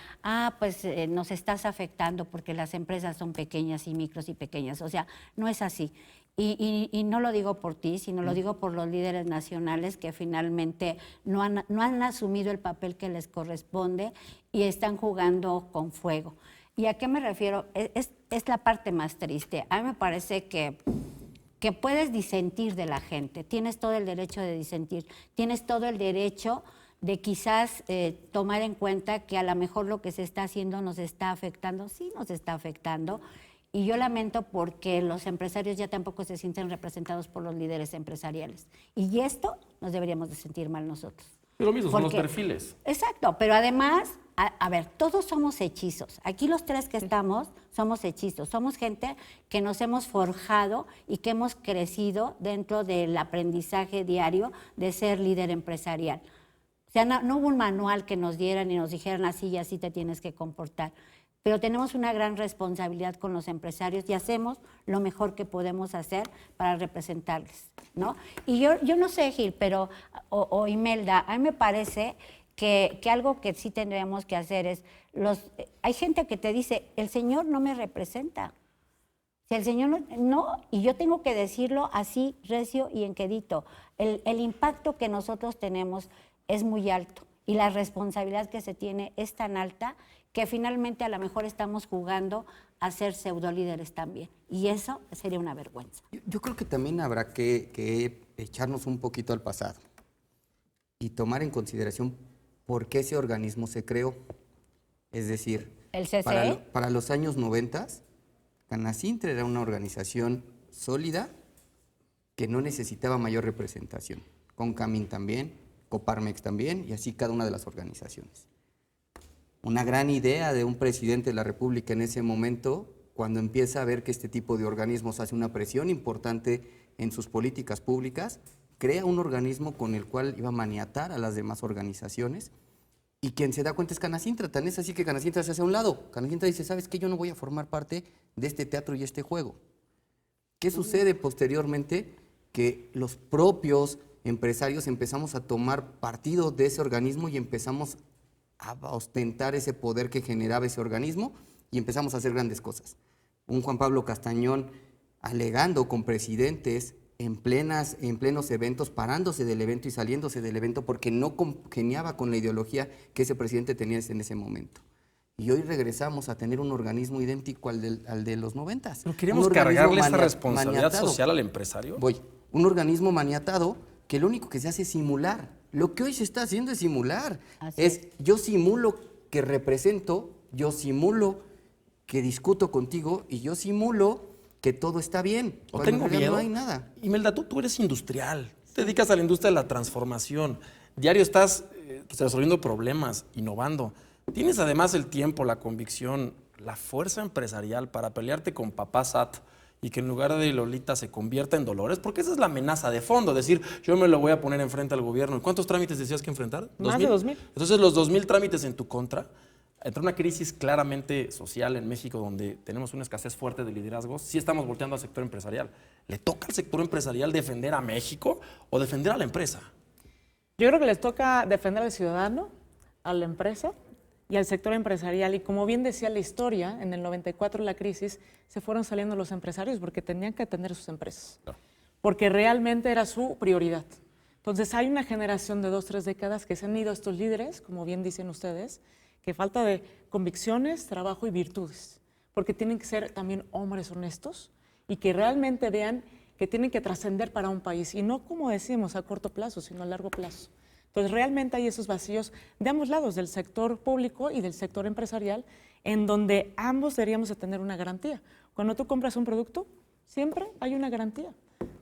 [SPEAKER 2] pues nos estás afectando porque las empresas son pequeñas y micros y pequeñas. O sea, no es así. Y no lo digo por ti, sino lo digo por los líderes nacionales que finalmente no han asumido el papel que les corresponde y están jugando con fuego. ¿Y a qué me refiero? Es la parte más triste. A mí me parece que puedes disentir de la gente, tienes todo el derecho de disentir, tienes todo el derecho de quizás tomar en cuenta que a lo mejor lo que se está haciendo nos está afectando. Sí, nos está afectando. Y yo lamento porque los empresarios ya tampoco se sienten representados por los líderes empresariales. Y esto nos deberíamos de sentir mal nosotros.
[SPEAKER 1] Pero lo mismo, son los perfiles.
[SPEAKER 2] Exacto, pero además, a ver, todos somos hechizos. Aquí los tres que estamos somos hechizos. Somos gente que nos hemos forjado y que hemos crecido dentro del aprendizaje diario de ser líder empresarial. O sea, no hubo un manual que nos dieran y nos dijeran así y así te tienes que comportar. Pero tenemos una gran responsabilidad con los empresarios y hacemos lo mejor que podemos hacer para representarles, ¿no? Y yo no sé, Gil, pero, o Imelda, a mí me parece que algo que sí tendríamos que hacer es, hay gente que te dice, el Señor no me representa. Si el Señor no, y yo tengo que decirlo así, recio y enquedito. El impacto que nosotros tenemos es muy alto y la responsabilidad que se tiene es tan alta que finalmente a lo mejor estamos jugando a ser pseudolíderes también. Y eso sería una vergüenza.
[SPEAKER 4] Yo creo que también habrá que echarnos un poquito al pasado y tomar en consideración por qué ese organismo se creó. Es decir,
[SPEAKER 2] ¿El CCE?
[SPEAKER 4] Para los años 90, Canacintra era una organización sólida que no necesitaba mayor representación. Concamín también, Coparmex también, y así cada una de las organizaciones. Una gran idea de un presidente de la República en ese momento, cuando empieza a ver que este tipo de organismos hace una presión importante en sus políticas públicas, crea un organismo con el cual iba a maniatar a las demás organizaciones, y quien se da cuenta es Canacintra. Tan es así que Canacintra se hace a un lado. Canacintra dice, ¿sabes qué? Yo no voy a formar parte de este teatro y este juego. ¿Qué sucede posteriormente? Que los propios empresarios empezamos a tomar partido de ese organismo y empezamos a ostentar ese poder que generaba ese organismo y empezamos a hacer grandes cosas. Un Juan Pablo Castañón alegando con presidentes en plenos eventos, parándose del evento y saliéndose del evento porque no congeniaba con la ideología que ese presidente tenía en ese momento. Y hoy regresamos a tener un organismo idéntico al de los 90.
[SPEAKER 1] ¿Pero queremos cargarle esa responsabilidad social al empresario?
[SPEAKER 4] Un organismo maniatado que lo único que se hace es simular. Lo que hoy se está haciendo es simular. Yo simulo que represento, yo simulo que discuto contigo y yo simulo que todo está bien.
[SPEAKER 1] ¿O tengo miedo?
[SPEAKER 4] No hay nada.
[SPEAKER 1] Imelda, tú eres industrial, te dedicas a la industria de la transformación. Diario estás resolviendo problemas, innovando. Tienes además el tiempo, la convicción, la fuerza empresarial para pelearte con papá SAT y que en lugar de Lolita se convierta en Dolores, porque esa es la amenaza de fondo, decir, yo me lo voy a poner enfrente al gobierno. ¿Y cuántos trámites decías que enfrentar?
[SPEAKER 3] Más de 2,000.
[SPEAKER 1] Entonces, los 2,000 trámites en tu contra, entre una crisis claramente social en México, donde tenemos una escasez fuerte de liderazgos, sí estamos volteando al sector empresarial. ¿Le toca al sector empresarial defender a México o defender a la empresa?
[SPEAKER 3] Yo creo que les toca defender al ciudadano, a la empresa y al sector empresarial. Y como bien decía la historia, en el 94 la crisis, se fueron saliendo los empresarios porque tenían que atender sus empresas, porque realmente era su prioridad. Entonces hay una generación de 2, 3 décadas que se han ido estos líderes, como bien dicen ustedes, que falta de convicciones, trabajo y virtudes, porque tienen que ser también hombres honestos y que realmente vean que tienen que trascender para un país, y no, como decimos, a corto plazo, sino a largo plazo. Entonces, realmente hay esos vacíos de ambos lados, del sector público y del sector empresarial, en donde ambos deberíamos de tener una garantía. Cuando tú compras un producto, siempre hay una garantía.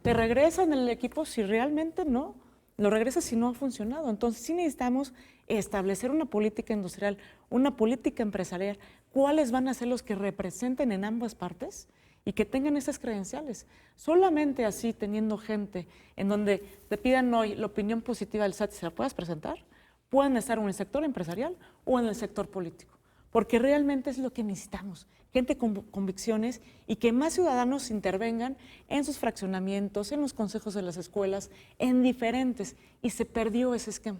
[SPEAKER 3] Te regresan el equipo si realmente no, lo regresas si no ha funcionado. Entonces, sí necesitamos establecer una política industrial, una política empresarial, cuáles van a ser los que representen en ambas partes y que tengan esas credenciales. Solamente así, teniendo gente en donde te pidan hoy la opinión positiva del SAT y se la puedas presentar, pueden estar en el sector empresarial o en el sector político, porque realmente es lo que necesitamos, gente con convicciones y que más ciudadanos intervengan en sus fraccionamientos, en los consejos de las escuelas, en diferentes, y se perdió ese esquema.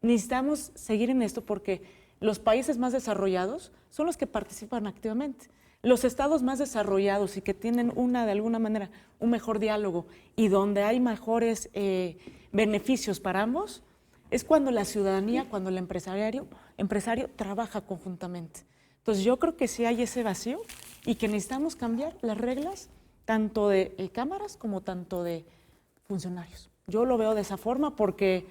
[SPEAKER 3] Necesitamos seguir en esto porque los países más desarrollados son los que participan activamente. Los estados más desarrollados y que tienen de alguna manera un mejor diálogo y donde hay mejores beneficios para ambos, es cuando la ciudadanía, cuando el empresario trabaja conjuntamente. Entonces yo creo que sí hay ese vacío y que necesitamos cambiar las reglas tanto de cámaras como tanto de funcionarios. Yo lo veo de esa forma porque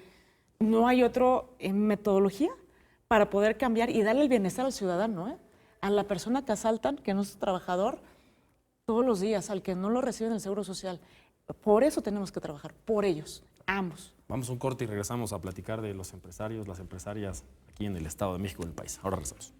[SPEAKER 3] no hay otra metodología para poder cambiar y darle el bienestar al ciudadano, a la persona que asaltan, que no es trabajador, todos los días, al que no lo reciben el Seguro Social. Por eso tenemos que trabajar, por ellos, ambos.
[SPEAKER 1] Vamos a un corte y regresamos a platicar de los empresarios, las empresarias aquí en el Estado de México, en el país. Ahora regresamos.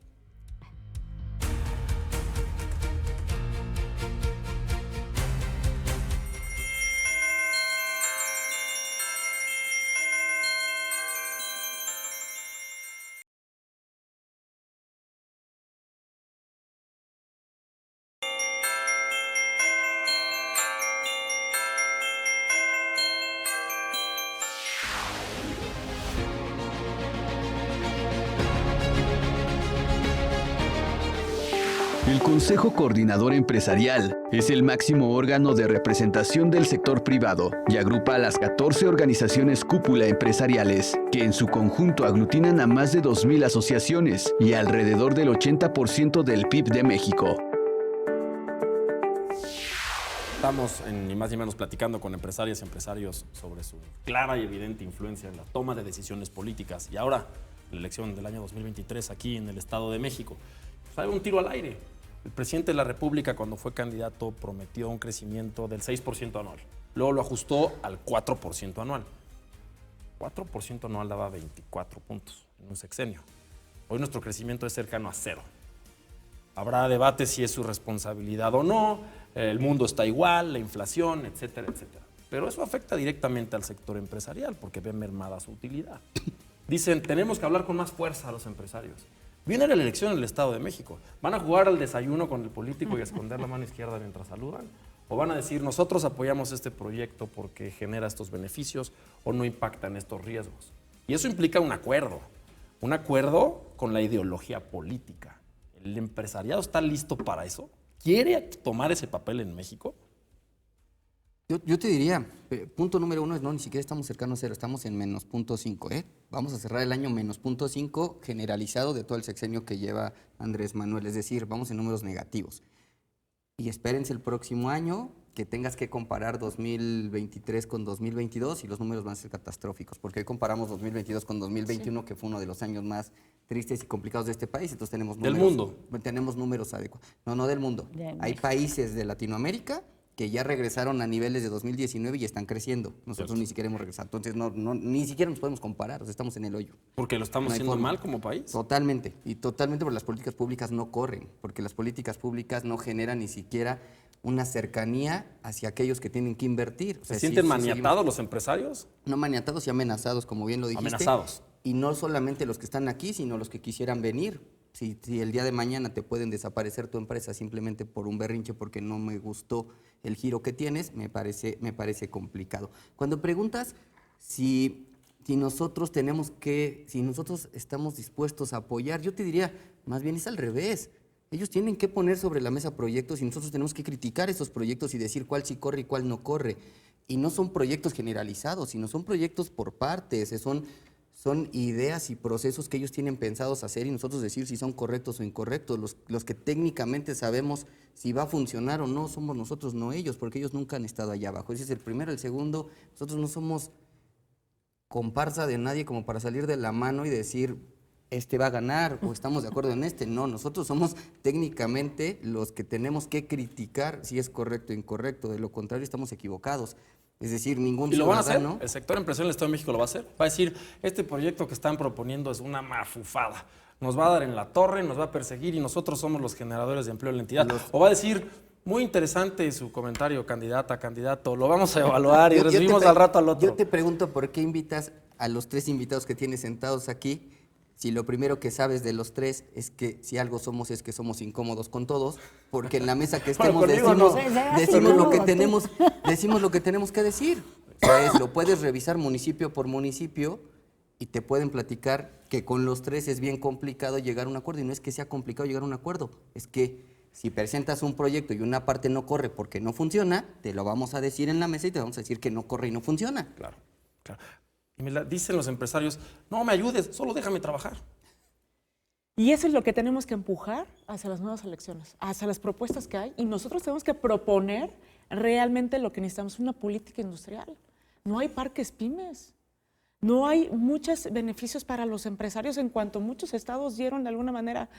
[SPEAKER 5] El Consejo Coordinador Empresarial es el máximo órgano de representación del sector privado y agrupa a las 14 organizaciones cúpula empresariales, que en su conjunto aglutinan a más de 2,000 asociaciones y alrededor del 80% del PIB de México.
[SPEAKER 1] Estamos ni más ni menos platicando con empresarias y empresarios sobre su clara y evidente influencia en la toma de decisiones políticas. Y ahora, la elección del año 2023 aquí en el Estado de México. Pues hay un tiro al aire. El presidente de la República, cuando fue candidato, prometió un crecimiento del 6% anual. Luego lo ajustó al 4% anual. 4% anual daba 24 puntos en un sexenio. Hoy nuestro crecimiento es cercano a 0. Habrá debate si es su responsabilidad o no, el mundo está igual, la inflación, etcétera, etcétera. Pero eso afecta directamente al sector empresarial porque ve mermada su utilidad. Dicen, tenemos que hablar con más fuerza a los empresarios. Viene la elección en el Estado de México. ¿Van a jugar al desayuno con el político y a esconder la mano izquierda mientras saludan? ¿O van a decir, nosotros apoyamos este proyecto porque genera estos beneficios o no impacta en estos riesgos? Y eso implica un acuerdo con la ideología política. ¿El empresariado está listo para eso? ¿Quiere tomar ese papel en México?
[SPEAKER 4] Yo te diría, punto número 1 es no, ni siquiera estamos cercanos a 0, estamos en menos 0.5, Vamos a cerrar el año menos 0.5 generalizado de todo el sexenio que lleva Andrés Manuel, es decir, vamos en números negativos. Y espérense el próximo año que tengas que comparar 2023 con 2022 y los números van a ser catastróficos, porque hoy comparamos 2022 con 2021, que fue uno de los años más tristes y complicados de este país, entonces tenemos números...
[SPEAKER 1] ¿Del mundo?
[SPEAKER 4] Tenemos números adecuados. No del mundo. Hay países de Latinoamérica que ya regresaron a niveles de 2019 y están creciendo. Nosotros ni siquiera hemos regresado. Entonces, ni siquiera nos podemos comparar. O sea, estamos en el hoyo.
[SPEAKER 1] Porque lo estamos
[SPEAKER 4] No hay
[SPEAKER 1] haciendo
[SPEAKER 4] forma.
[SPEAKER 1] mal como país.
[SPEAKER 4] Totalmente. Y totalmente porque las políticas públicas no corren. Porque las políticas públicas no generan ni siquiera una cercanía hacia aquellos que tienen que invertir. O sea,
[SPEAKER 1] ¿Se sienten
[SPEAKER 4] sí
[SPEAKER 1] maniatados los empresarios?
[SPEAKER 4] no maniatados y amenazados, como bien lo dijiste.
[SPEAKER 1] Amenazados.
[SPEAKER 4] Y no solamente los que están aquí, sino los que quisieran venir. Si el día de mañana te pueden desaparecer tu empresa simplemente por un berrinche porque no me gustó el giro que tienes, me parece complicado. Cuando preguntas si nosotros estamos dispuestos a apoyar, yo te diría, más bien es al revés. Ellos tienen que poner sobre la mesa proyectos y nosotros tenemos que criticar esos proyectos y decir cuál sí corre y cuál no corre. Y no son proyectos generalizados, sino son proyectos por partes, son ideas y procesos que ellos tienen pensados hacer y nosotros decir si son correctos o incorrectos. Los que técnicamente sabemos si va a funcionar o no somos nosotros, no ellos, porque ellos nunca han estado allá abajo. Ese es el primero. El segundo, nosotros no somos comparsa de nadie como para salir de la mano y decir este va a ganar o estamos de acuerdo en este. No, nosotros somos técnicamente los que tenemos que criticar si es correcto o incorrecto. De lo contrario, estamos equivocados. Es decir, ningún
[SPEAKER 1] ¿Y lo van a hacer?
[SPEAKER 4] ciudadano...
[SPEAKER 1] ¿El sector empresarial del Estado de México lo va a hacer? Va a decir, este proyecto que están proponiendo es una mafufada. Nos va a dar en la torre, nos va a perseguir y nosotros somos los generadores de empleo en la entidad. O va a decir, muy interesante su comentario, candidata, candidato, lo vamos a evaluar y recibimos al rato al otro.
[SPEAKER 4] Yo te pregunto por qué invitas a los 3 invitados que tienes sentados aquí, si lo primero que sabes de los 3 es que si algo somos es que somos incómodos con todos, porque en la mesa que estemos
[SPEAKER 1] conmigo no.
[SPEAKER 4] decimos lo que tenemos que decir. O sea, lo puedes revisar municipio por municipio y te pueden platicar que con los 3 es bien complicado llegar a un acuerdo. Y no es que sea complicado llegar a un acuerdo, es que si presentas un proyecto y una parte no corre porque no funciona, te lo vamos a decir en la mesa y te vamos a decir que no corre y no funciona.
[SPEAKER 1] Claro, claro. Y dicen los empresarios, no me ayudes, solo déjame trabajar.
[SPEAKER 3] Y eso es lo que tenemos que empujar hacia las nuevas elecciones, hacia las propuestas que hay. Y nosotros tenemos que proponer realmente lo que necesitamos, una política industrial. No hay parques pymes. No hay muchos beneficios para los empresarios en cuanto muchos estados dieron de alguna manera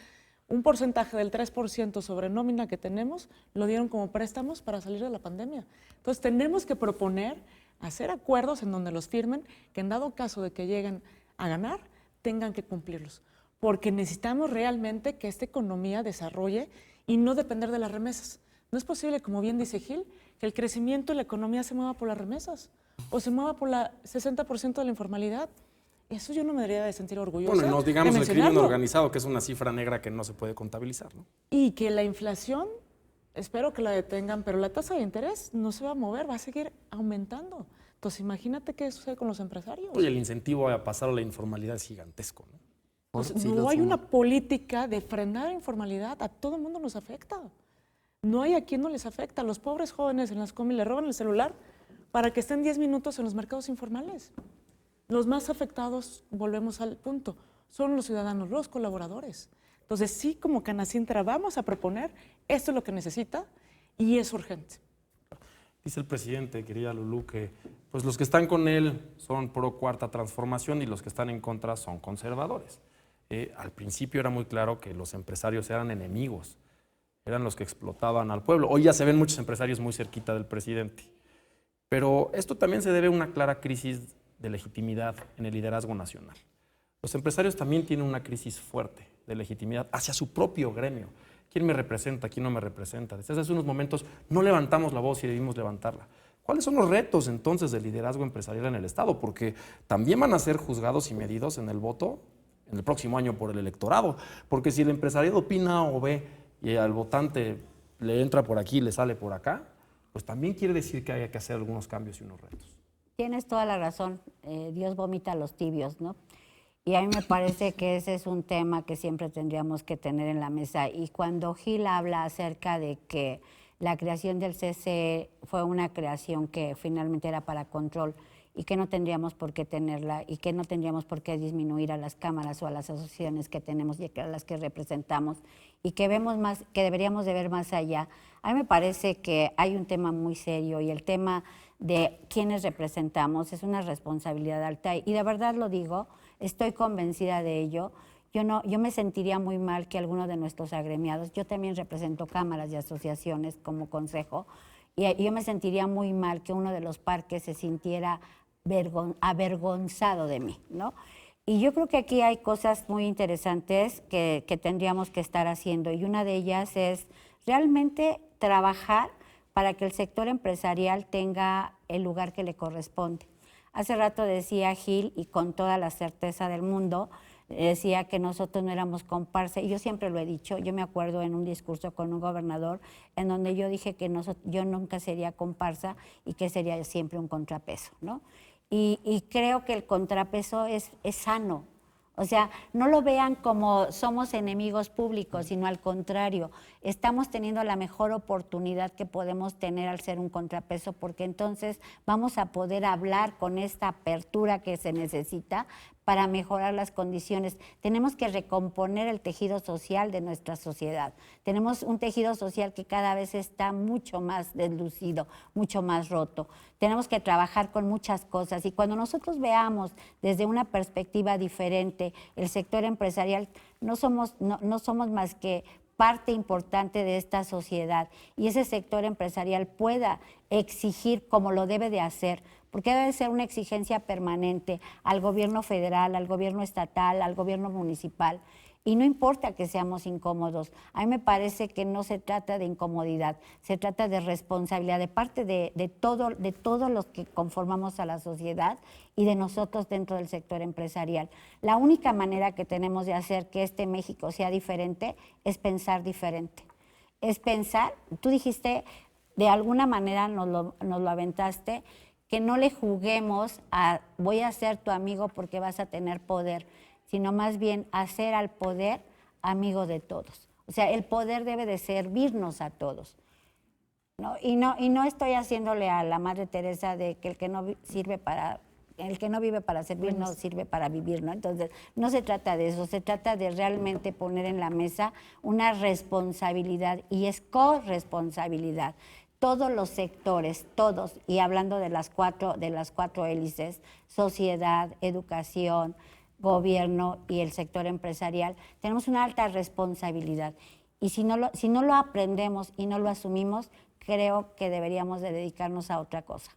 [SPEAKER 3] un porcentaje del 3% sobre nómina que tenemos, lo dieron como préstamos para salir de la pandemia. Entonces tenemos que proponer hacer acuerdos en donde los firmen, que en dado caso de que lleguen a ganar, tengan que cumplirlos. Porque necesitamos realmente que esta economía desarrolle y no depender de las remesas. No es posible, como bien dice Gil, que el crecimiento de la economía se mueva por las remesas o se mueva por la 60% de la informalidad. Eso yo no me debería de sentir orgullosa.
[SPEAKER 1] Bueno, no digamos
[SPEAKER 3] de
[SPEAKER 1] el crimen
[SPEAKER 3] mencionarlo.
[SPEAKER 1] organizado, que es una cifra negra que no se puede contabilizar, ¿no?
[SPEAKER 3] Y que la inflación, espero que la detengan, pero la tasa de interés no se va a mover, va a seguir aumentando. Entonces, imagínate qué sucede con los empresarios.
[SPEAKER 1] Oye, el incentivo a pasar a la informalidad es gigantesco, ¿no?
[SPEAKER 3] Pues
[SPEAKER 4] Sí,
[SPEAKER 3] no
[SPEAKER 4] lo
[SPEAKER 3] hay
[SPEAKER 4] son.
[SPEAKER 3] una política de frenar la informalidad, a todo el mundo nos afecta. No hay a quien no les afecta. A los pobres jóvenes en las comis le roban el celular para que estén 10 minutos en los mercados informales. Los más afectados, volvemos al punto, son los ciudadanos, los colaboradores. Entonces, sí, como Canacintra vamos a proponer, esto es lo que necesita y es urgente.
[SPEAKER 1] Dice el presidente, querida Lulú, que pues los que están con él son pro cuarta transformación y los que están en contra son conservadores. Al principio era muy claro que los empresarios eran enemigos, eran los que explotaban al pueblo. Hoy ya se ven muchos empresarios muy cerquita del presidente. Pero esto también se debe a una clara crisis de legitimidad en el liderazgo nacional. Los empresarios también tienen una crisis fuerte de legitimidad hacia su propio gremio. ¿Quién me representa? ¿Quién no me representa? Desde hace unos momentos no levantamos la voz y debimos levantarla. ¿Cuáles son los retos entonces del liderazgo empresarial en el Estado? Porque también van a ser juzgados y medidos en el voto en el próximo año por el electorado. Porque si el empresariado opina o ve y al votante le entra por aquí y le sale por acá, pues también quiere decir que hay que hacer algunos cambios y unos retos.
[SPEAKER 2] Tienes toda la razón. Dios vomita a los tibios, ¿no? Y a mí me parece que ese es un tema que siempre tendríamos que tener en la mesa. Y cuando Gil habla acerca de que la creación del CCE fue una creación que finalmente era para control y que no tendríamos por qué tenerla y que no tendríamos por qué disminuir a las cámaras o a las asociaciones que tenemos y a las que representamos y que vemos más, que deberíamos de ver más allá. A mí me parece que hay un tema muy serio y el tema de quienes representamos es una responsabilidad alta y de verdad lo digo, estoy convencida de ello. Yo me sentiría muy mal que alguno de nuestros agremiados, yo también represento cámaras y asociaciones como consejo, Y yo me sentiría muy mal que uno de los parques se sintiera avergonzado de mí, ¿no? Y yo creo que aquí hay cosas muy interesantes que tendríamos que estar haciendo. Y una de ellas es realmente trabajar para que el sector empresarial tenga el lugar que le corresponde. Hace rato decía Gil, y con toda la certeza del mundo, decía que nosotros no éramos comparsa, y yo siempre lo he dicho. Yo me acuerdo en un discurso con un gobernador en donde yo dije que yo nunca sería comparsa y que sería siempre un contrapeso, ¿no? Y creo que el contrapeso es sano. O sea, no lo vean como somos enemigos públicos, sino al contrario, estamos teniendo la mejor oportunidad que podemos tener al ser un contrapeso, porque entonces vamos a poder hablar con esta apertura que se necesita para mejorar las condiciones. Tenemos que recomponer el tejido social de nuestra sociedad. Tenemos un tejido social que cada vez está mucho más deslucido, mucho más roto. Tenemos que trabajar con muchas cosas, y cuando nosotros veamos desde una perspectiva diferente el sector empresarial, no somos más que parte importante de esta sociedad, y ese sector empresarial pueda exigir como lo debe de hacer, porque debe ser una exigencia permanente al gobierno federal, al gobierno estatal, al gobierno municipal. Y no importa que seamos incómodos. A mí me parece que no se trata de incomodidad, se trata de responsabilidad de parte de todos los que conformamos a la sociedad y de nosotros dentro del sector empresarial. La única manera que tenemos de hacer que este México sea diferente es pensar diferente. Es pensar, tú dijiste, de alguna manera nos lo aventaste, que no le juguemos a voy a ser tu amigo porque vas a tener poder, sino más bien hacer al poder amigo de todos. O sea, el poder debe de servirnos a todos, ¿no? Y no estoy haciéndole a la Madre Teresa de que el que no vive para servir no sirve para vivir, ¿no? Entonces, no se trata de eso, se trata de realmente poner en la mesa una responsabilidad, y es corresponsabilidad. Todos los sectores, todos, y hablando de las cuatro hélices, sociedad, educación, gobierno y el sector empresarial, tenemos una alta responsabilidad. Y si no lo aprendemos y no lo asumimos, creo que deberíamos de dedicarnos a otra cosa.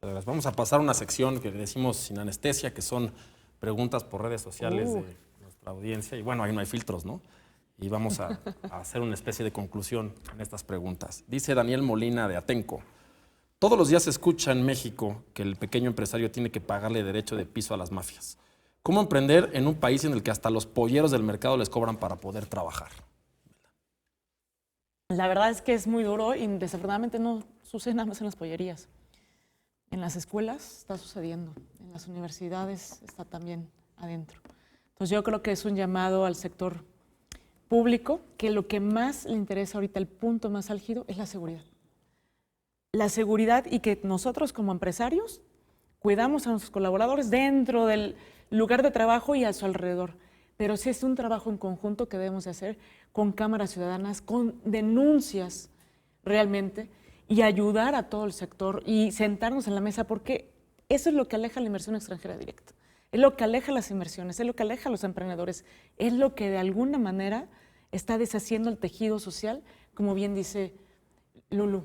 [SPEAKER 1] Vamos a pasar a una sección que decimos sin anestesia, que son preguntas por redes sociales de nuestra audiencia. Y bueno, ahí no hay filtros, ¿no? Y vamos a hacer una especie de conclusión en estas preguntas. Dice Daniel Molina de Atenco: todos los días se escucha en México que el pequeño empresario tiene que pagarle derecho de piso a las mafias. ¿Cómo emprender en un país en el que hasta los polleros del mercado les cobran para poder trabajar?
[SPEAKER 3] La verdad es que es muy duro y desafortunadamente no sucede nada más en las pollerías. En las escuelas está sucediendo, en las universidades está también adentro. Entonces yo creo que es un llamado al sector público, que lo que más le interesa ahorita, el punto más álgido, es la seguridad. La seguridad, y que nosotros como empresarios cuidamos a nuestros colaboradores dentro del lugar de trabajo y a su alrededor. Pero sí es un trabajo en conjunto que debemos de hacer con cámaras ciudadanas, con denuncias realmente, y ayudar a todo el sector y sentarnos en la mesa, porque eso es lo que aleja la inversión extranjera directa. Es lo que aleja las inversiones, es lo que aleja a los emprendedores, es lo que de alguna manera está deshaciendo el tejido social, como bien dice Lulu.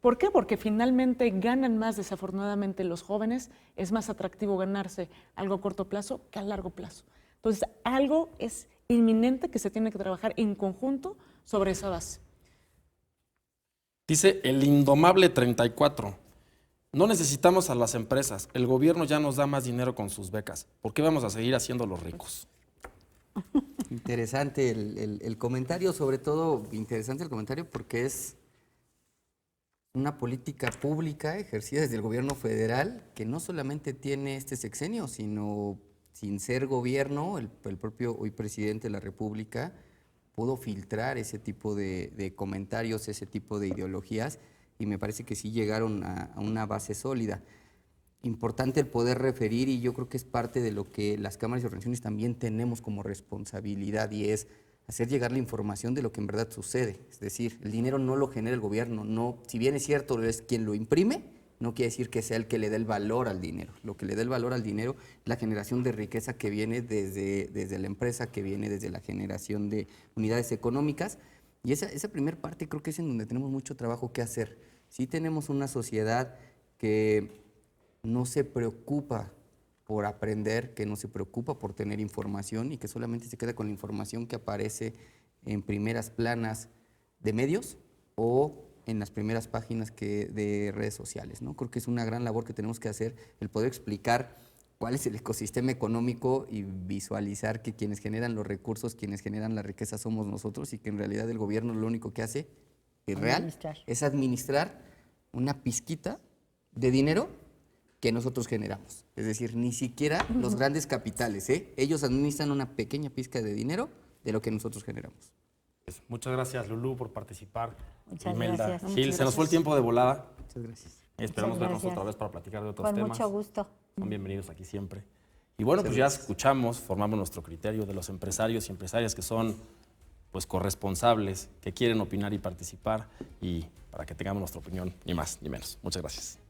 [SPEAKER 3] ¿Por qué? Porque finalmente ganan más, desafortunadamente, los jóvenes. Es más atractivo ganarse algo a corto plazo que a largo plazo. Entonces, algo es inminente que se tiene que trabajar en conjunto sobre esa base.
[SPEAKER 1] Dice el Indomable 34. No necesitamos a las empresas. El gobierno ya nos da más dinero con sus becas. ¿Por qué vamos a seguir haciendo los ricos?
[SPEAKER 4] Interesante el comentario, sobre todo interesante el comentario porque es una política pública ejercida desde el gobierno federal que no solamente tiene este sexenio, sino sin ser gobierno, el propio hoy presidente de la República pudo filtrar ese tipo de comentarios, ese tipo de ideologías, y me parece que sí llegaron a una base sólida. Importante el poder referir, y yo creo que es parte de lo que las cámaras y organizaciones también tenemos como responsabilidad, y es hacer llegar la información de lo que en verdad sucede. Es decir, el dinero no lo genera el gobierno, no, si bien es cierto, es quien lo imprime, no quiere decir que sea el que le dé el valor al dinero. Lo que le da el valor al dinero es la generación de riqueza que viene desde la empresa, que viene desde la generación de unidades económicas. Y esa primera parte creo que es en donde tenemos mucho trabajo que hacer. Sí tenemos una sociedad que no se preocupa por aprender, que no se preocupa por tener información y que solamente se queda con la información que aparece en primeras planas de medios o en las primeras páginas de redes sociales, ¿no? Creo que es una gran labor que tenemos que hacer, el poder explicar cuál es el ecosistema económico y visualizar que quienes generan los recursos, quienes generan la riqueza somos nosotros y que en realidad el gobierno lo único que hace, es real, es administrar una pizquita de dinero que nosotros generamos. Es decir, ni siquiera los grandes capitales, ellos administran una pequeña pizca de dinero de lo que nosotros generamos.
[SPEAKER 1] Pues, muchas gracias, Lulú, por participar.
[SPEAKER 2] Muchas
[SPEAKER 1] Imelda,
[SPEAKER 2] gracias.
[SPEAKER 1] Gil, se nos fue el tiempo de volada.
[SPEAKER 4] Muchas gracias.
[SPEAKER 1] Esperamos
[SPEAKER 2] Muchas
[SPEAKER 1] vernos
[SPEAKER 2] gracias.
[SPEAKER 1] otra vez para platicar de otros
[SPEAKER 2] Con
[SPEAKER 1] temas.
[SPEAKER 2] mucho gusto.
[SPEAKER 1] Son bienvenidos aquí siempre. Y bueno, pues ya escuchamos, formamos nuestro criterio de los empresarios y empresarias que son pues corresponsables, que quieren opinar y participar, y para que tengamos nuestra opinión, ni más ni menos. Muchas gracias.